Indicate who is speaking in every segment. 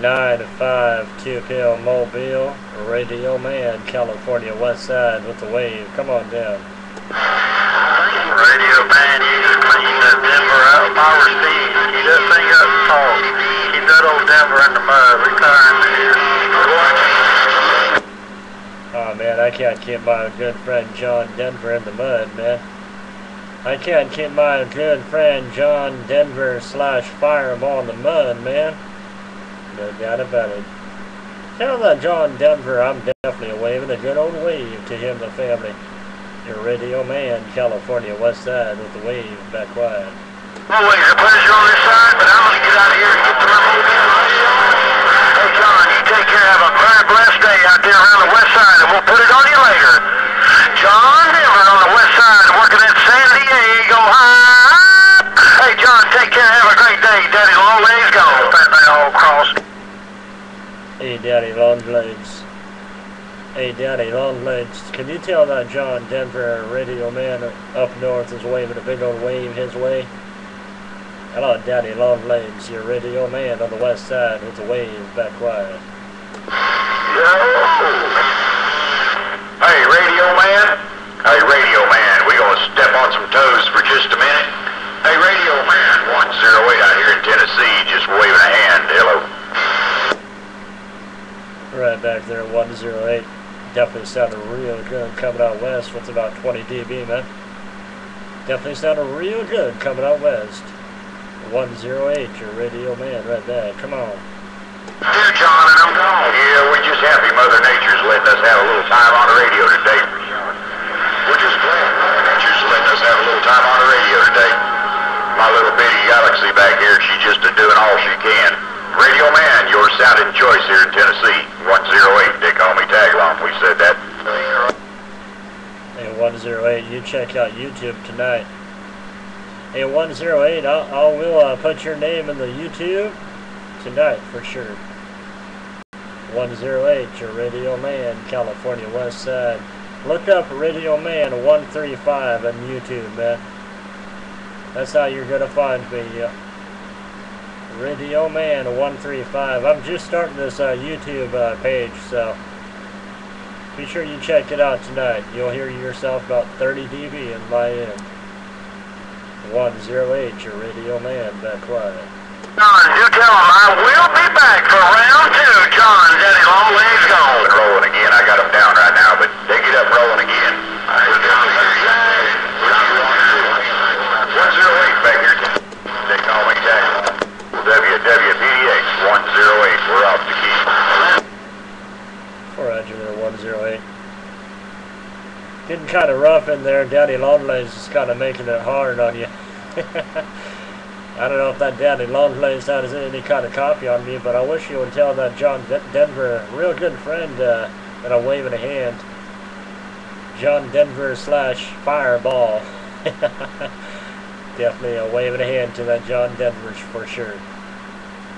Speaker 1: 195 Mobile, Radio Man, California West Side with the wave. Come on down.
Speaker 2: Radio Man, you just cleaned that Denver out. Power speed. Keep that thing up tall. Keep that old Denver in the mud. Retiring here.
Speaker 1: Oh man, I can't keep my good friend John Denver in the mud, man. I can't keep my good friend John Denver / Fireball in the mud, man. No doubt about it. Tell that John Denver I'm definitely waving a good old wave to him and the family. Your Radio Man, California West Side with the wave back wide.
Speaker 2: Always a pleasure on this side, but I'm going to get out of here and get to my mobile. Hey John, you take care. Have a very blessed day out there around the west side, and we'll put it on you later. John Denver on the west side, working at San Diego High. Hey John, take care. Have a great day. Daddy Long Legs gone. They all crossed.
Speaker 1: Hey Daddy Long Legs. Hey Daddy Long Legs. Can you tell that John Denver Radio Man up north is waving a big old wave his way? Hello Daddy Long Legs, your Radio Man on the west side with the wave back wide.
Speaker 2: Yo! Hey Radio Man. Hey Radio Man, we gonna step on some toes for just a minute. Hey Radio Man, 108 out here in Tennessee, just waving a hand. Hello.
Speaker 1: Right back there, 108. Definitely sounded real good coming out west with about 20 dB, man. Definitely sounded real good coming out west. 108, your Radio Man right back. Come on.
Speaker 2: Dear John, and I'm gone. Yeah, we're just happy Mother Nature's letting us have a little time on the radio today. We're just glad Mother Nature's letting us have a little time on the radio today. My little bitty galaxy back here, she's just doing all she can. Radio Man, your sounding choice here in Tennessee. 108, they call me Tagalong. We said that.
Speaker 1: Hey, 108, you check out YouTube tonight. Hey, 108, I will put your name in the YouTube tonight for sure. 108, your Radio Man, California West Side. Look up Radio Man 135 on YouTube, man. That's how you're gonna find me. Radio Man 135. I'm just starting this YouTube page, so be sure you check it out tonight. You'll hear yourself about 30 dB in my end. 108, your Radio Man, back quiet.
Speaker 2: John, do tell him I will be back for round 2. John, Daddy Long Legs gone. Rolling again. I got him down right now, but they get up rolling again. 108 back here. They call me Tagalong. WWPDX 108. We're off the key.
Speaker 1: 400 there, 108. Getting kind of rough in there. Daddy Longlegs is kind of making it hard on you. I don't know if that Daddy Longlegs has any kind of copy on me, but I wish you would tell that John Denver, a real good friend, that I'm waving a hand. John Denver / Fireball. Definitely a waving a hand to that John Denver for sure.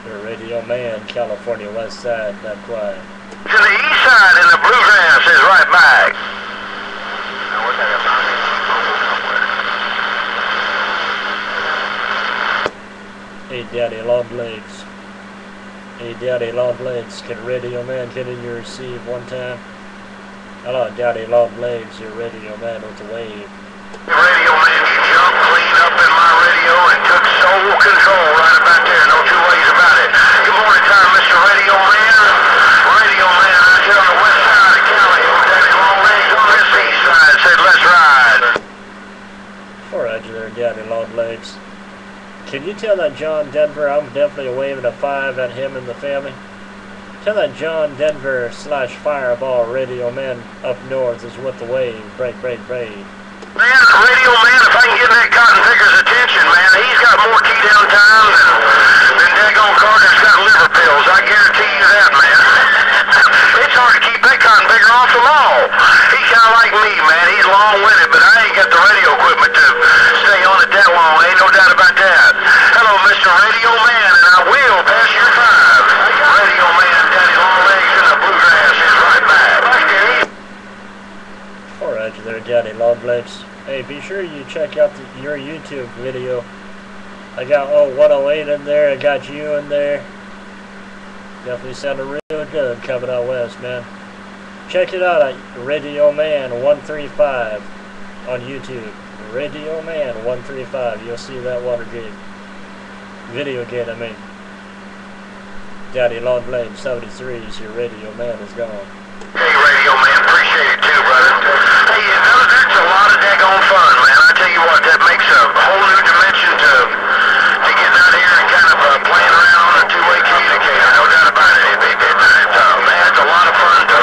Speaker 1: The Radio Man, California West Side, not quiet.
Speaker 2: To the east side and the bluegrass is right back.
Speaker 1: Hey Daddy Longlegs. Hey Daddy Longlegs, can Radio Man get in your receive one time? Hello Daddy Longlegs, your Radio Man with the wave.
Speaker 2: Radio Man, you jumped clean up in my radio and took sole control right about there. No two ways about it. Good morning time, Mr. Radio Man. Radio Man out here on the west side of Cali. Daddy Longlegs on this east side said, let's ride.
Speaker 1: Alright, there, Daddy Longlegs. Can you tell that John Denver I'm definitely waving a 5 at him and the family? Tell that John Denver / Fireball Radio Man up north is with the wave. Break, break, break.
Speaker 2: Man, Radio Man, if I can get that cotton picker's attention, man, he's got more key down time than daggone Carter's got liver pills. I guarantee you that, man. It's hard to keep that cotton picker off them all. He's kind of like me, man. He's long-winded, but I ain't got the radio equipment to stay on it that long. Ain't no doubt about that. Hello, Mr. Radio Man, and I will pass your 5. Radio Man, Daddy Longlegs in the bluegrass is right back.
Speaker 1: Alright, there, Daddy Longlegs. Hey, be sure you check out your YouTube video. I got 108 in there. I got you in there. Definitely sounded real good coming out west, man. Check it out at radioman135 on YouTube. radioman135. You'll see that Watergate video gate, I mean. Daddy Long Blade 73's your radio man is gone.
Speaker 2: Hey, radio man, appreciate it too, brother. Hey, you know, that's a lot of daggone fun, man. I tell you what, that makes a whole new dimension to getting out here and kind of playing around on a two-way communicator. No doubt about it. Man, it's a lot of fun to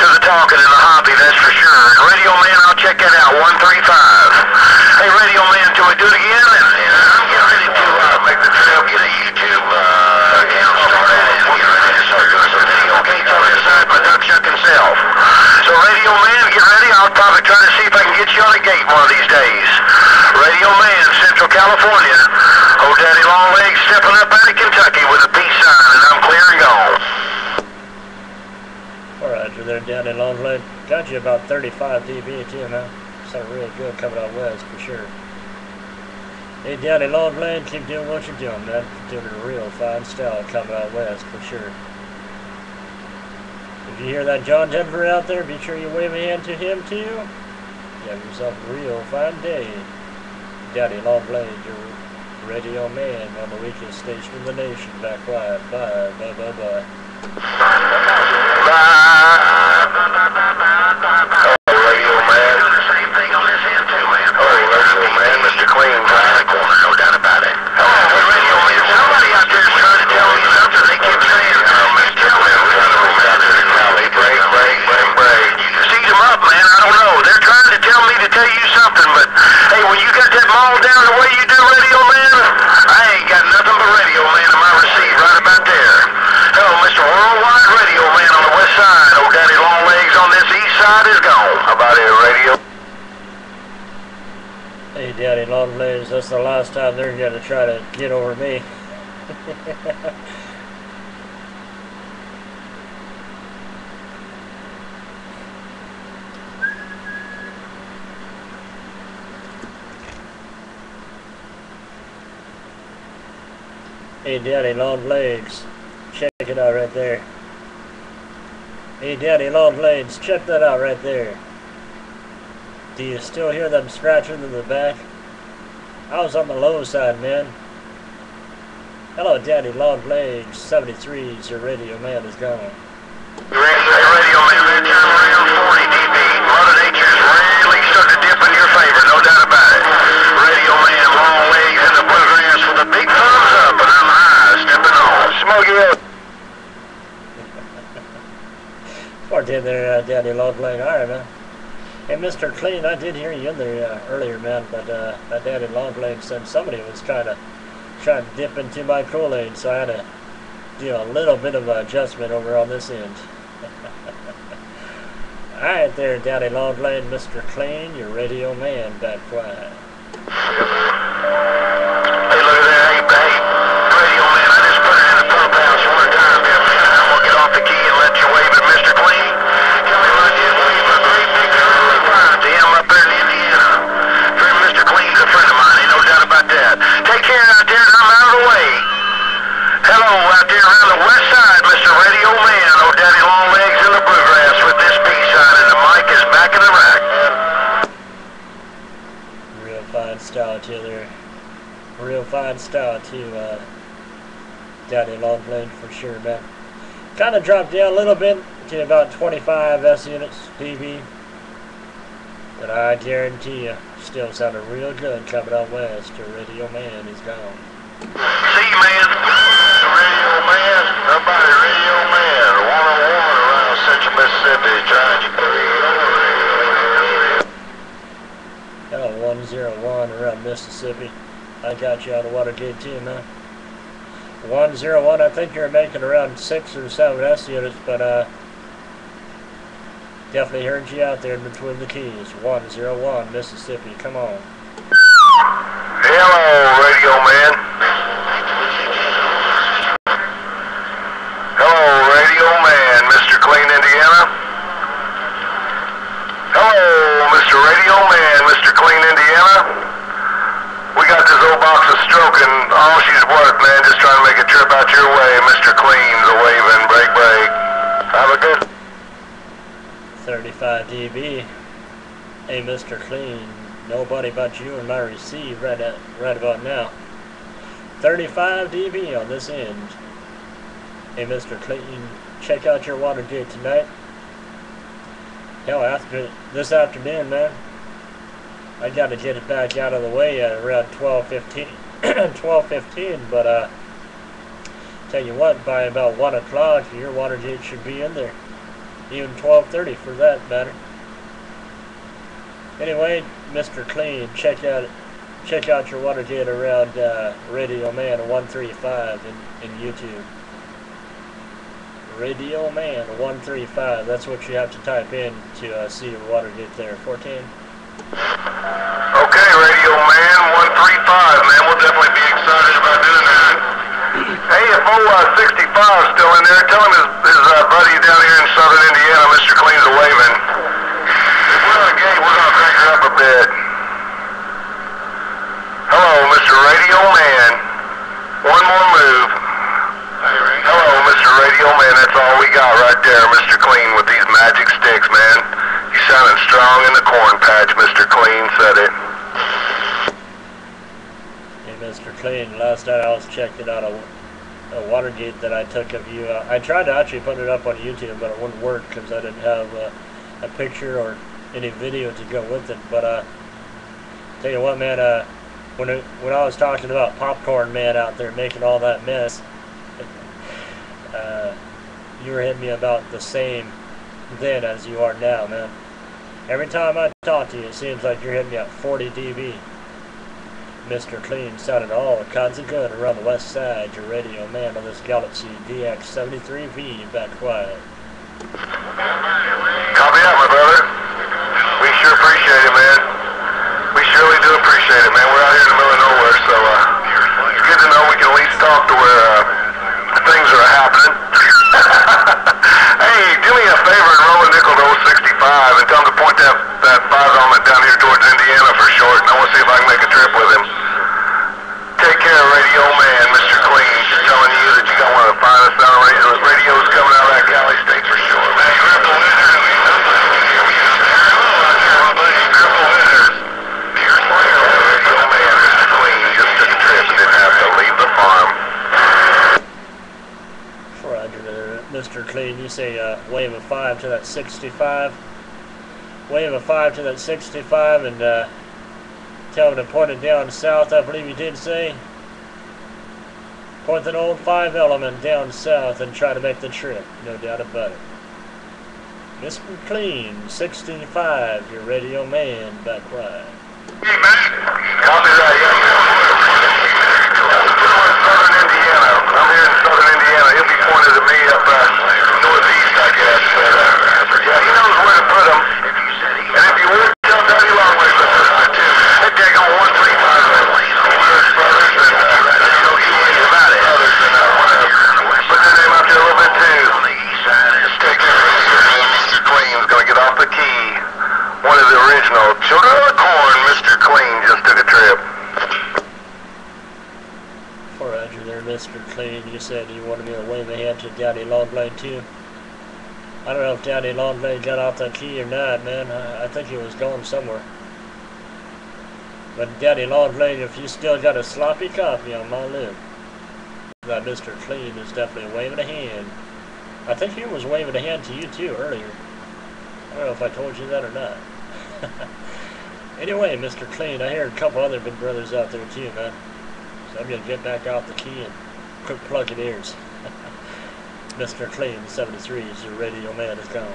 Speaker 2: the talking and the hobby, that's for sure. Radio man, I'll check that out. 135. Hey, radio man, till we do it again, and I'm getting ready to make the trail, get a YouTube account started, and get ready to start doing some video gates on this side, my duck shucking self. So radio man, get ready. I'll probably try to see if I can get you on a gate one of these days. Radio man, Central California. Old Daddy Longlegs stepping up out of Kentucky with a peace sign, and I'm clear and gone.
Speaker 1: Alright, you're there, Daddy Longlegs. Got you about 35 dB too, man. Sounded real good coming out west for sure. Hey, Daddy Longlegs, keep doing what you're doing, man. You're doing a real fine style coming out west for sure. If you hear that John Denver out there, be sure you wave a hand to him too. You have yourself a real fine day. Daddy Longblade, your radio man on the weakest station in the nation. Back quiet. Bye. Bye. Bye. Bye.
Speaker 2: Oh, radio man. The same thing on this end too, man. Oh, radio man, Mr. Clean, right in the corner, no doubt about it. Oh, radio man, somebody out there is trying to tell me something. They keep saying, Mr. Clean, break. Seat them up, man. I don't know. They're trying to tell me to tell you something, but hey, when you got that mauled down the way you do, radio man, I ain't got nothing but radio man in my receive right about there. Hello, Mr. Worldwide Radio Man on the west side. Old Daddy Longlegs on this east side is gone. How about it, radio?
Speaker 1: Hey, Daddy Longlegs, that's the last time they're gonna try to get over me. Hey, Daddy Longlegs, check it out right there. Hey, Daddy Longlegs, check that out right there. Do you still hear them scratching in the back? I was on the low side, man. Hello, Daddy Longlegs, 73's your radio man is gone.
Speaker 2: Radio man, that time around 40 dB. Mother Nature's really starting to dip in your favor, no doubt about it. Radio man, Longlegs in the bluegrass with a big thumbs up, and I'm high, stepping on. Smokey up.
Speaker 1: Poor Daddy Longlegs. Alright, man. Hey, Mr. Clean, I did hear you in there earlier, man, but that Daddy Longlegs said somebody was trying to dip into my Kool-Aid, so I had to do a little bit of adjustment over on this end. Alright there, Daddy Longlegs, Mr. Clean, your radio man, back quiet.
Speaker 2: Hey, look at that. Hey, radio man, I just put it in the pump house one time here, man. I'm going to get off the key and let you wave at Mr. Clean. Tell him I did wave a great big curly fire to him up there in Indiana. Friend Mr. Clean's a friend of mine, ain't no doubt about that. Take care out there, and I'm out of the way. Hello, out there around the west side, Mr. Radio Man. Old Daddy Longlegs in the bluegrass with this peace sign, and the mic is back in the rack.
Speaker 1: Real fine style to there. Real fine style to Daddy Longlegs for sure, man. Kind of dropped down a little bit to about 25 S units dB, but I guarantee you, still sounded real good coming out west. Your radio man is gone.
Speaker 2: See you, man. Radio man, everybody, radio man. 101 around Central Mississippi, trying to
Speaker 1: Hello, 101 around Mississippi. I got you out of Watergate too, man. 101, I think you're making around 6 or 7 S units, but definitely heard you out there in between the keys. 101 Mississippi, come on.
Speaker 2: Hello, radio man. Hello, radio man, Mr. Clean, Indiana. Hello, Mr. Radio Man, Mr. Clean, Indiana. We got this old box of stroking. All she's worth, man, just trying to make a trip out your way. Mr. Clean's a wave
Speaker 1: 35 dB. Hey, Mr. Clean, nobody but you and my receive right about now. 35 dB on this end. Hey, Mr. Clean, check out your Watergate tonight. Hell, after this afternoon, man. I gotta get it back out of the way at around 12:15. 12:15, but tell you what, by about 1 o'clock, your Watergate should be in there. Even 12:30 for that matter. Anyway, Mr. Clean, check out your Watergate around radioman135 in YouTube. radioman135. That's what you have to type in to see your Watergate there. 14.
Speaker 2: Okay, radioman135, man. We'll definitely be excited about doing that. Hey, if 065 is still in there, tell him his buddy down here in southern Indiana, Mr. Clean's waving. If we're on a gate, we're going to crank her up a bit. Hello, Mr. Radio Man. One more move. Hello, Mr. Radio Man. That's all we got right there, Mr. Clean, with these magic sticks, man. You sounding strong in the corn patch, Mr. Clean said it.
Speaker 1: Hey, Mr. Clean, last night I was checking out a Watergate that I took of you. I tried to actually put it up on YouTube, but it wouldn't work because I didn't have a picture or any video to go with it. But tell you what, man, when I was talking about Popcorn Man out there making all that mess, you were hitting me about the same then as you are now, man. Every time I talk to you, it seems like you're hitting me at 40 dB. Mr. Clean sounded all kinds of good around the west side. Your radio man on this Galaxy DX73V back quiet.
Speaker 2: Copy that, my brother. We sure appreciate it, man. We surely do appreciate it, man. We're out here in the middle of nowhere, so it's good to know we can at least talk to where things are happening. Hey, do me a favor and roll a nickel to 065 and tell him to point that 5 element down here towards Indiana for short, and I want to see if I can make a trip with him. Take care, Radio Man, Mr. Clean. Just telling you that you got one of the finest sound radios coming out of that Cali State for sure, man. Triple winners. Radio Man, Mr. Clean, just took a trip and didn't have to leave the farm.
Speaker 1: Mr. Clean, you say wave a 5 to that 65. Wave a 5 to that 65 and tell him to point it down south, I believe you did say. Point that old 5 element down south and try to make the trip, no doubt about it. Mr. Clean, 65, your radio man, back quiet.
Speaker 2: Hey, man. Copy that, yeah. Southern Indiana. I'm here in southern Indiana. He'll be pointed at me up northeast, I guess. Yeah, he knows where to put them. And if you would, tell Daddy Longway to hit that on 135. Brothers and about it. Put their name out there a little bit too. Just take care of Mr. Clean's gonna get off the key. One of the original Children of the Corn, Mr. Clean just took a trip.
Speaker 1: Roger there, Mr. Clean. You said you wanted me to wave a hand to Daddy Longblade too. I don't know if Daddy Longblade got off that key or not, man. I think he was going somewhere. But Daddy Longblade, if you still got a sloppy copy on my lip, that Mr. Clean is definitely waving a hand. I think he was waving a hand to you too earlier. I don't know if I told you that or not. Anyway, Mr. Clean, I hear a couple other big brothers out there too, man. So I'm going to get back off the key and quit plugging ears. Mr. Clean, 73, is your radio man is gone.